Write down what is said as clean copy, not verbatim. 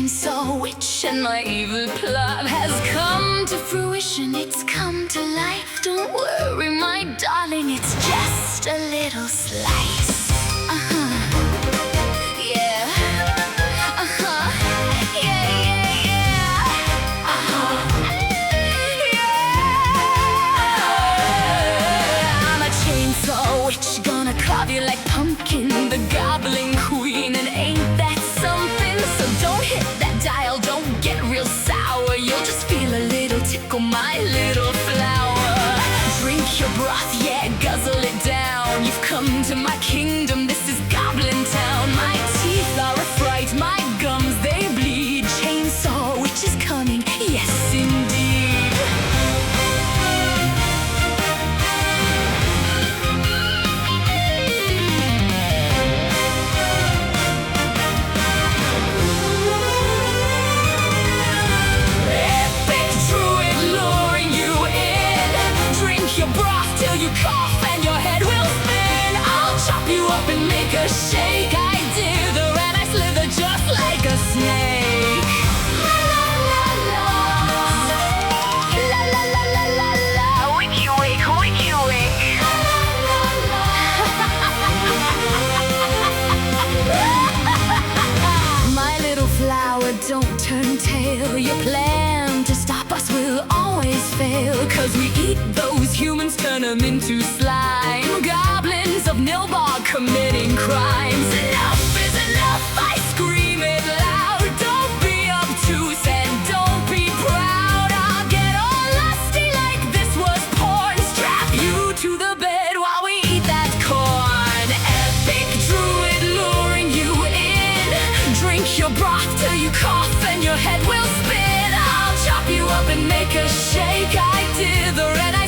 chainsaw witch, and my evil plot has come to fruition. It's come to life. Don't worry, my darling, it's just a little slice. Yeah. Yeah, yeah, yeah. Yeah. I'm a chainsaw witch, gonna carve you like pumpkin, the gobbling queen, and ain't that something? So don't hit that dial, don't get real sour. You'll just feel a little tickle, my little flower. Drink your broth, yeah, guzzle it down. You've come to my kingdom, this is Goblin Town. My teeth are a fright, my gums they bleed. Chainsaw witch is coming, yes indeed. Epic druid luring you in. Drink your broth till you cough and your head will spin. I'll chop you up and make a shake. I dither and I slither just like a snake. La la la la. La la la la la la. Wiki wake, wiki wake. La la la. My little flower, don't turn tail. Your plan to stop us will always fail. 'Cause we eat those humans, turn them into slime. Goblins of Nilbog committing crimes. Enough is enough, I scream it loud. Don't be obtuse and don't be proud. I'll get all lusty like this was porn. Strap you to the bed while we eat that corn. Epic druid luring you in. Drink your broth till you cough and your head will spin. I'll chop you up and make a shake. I dither and I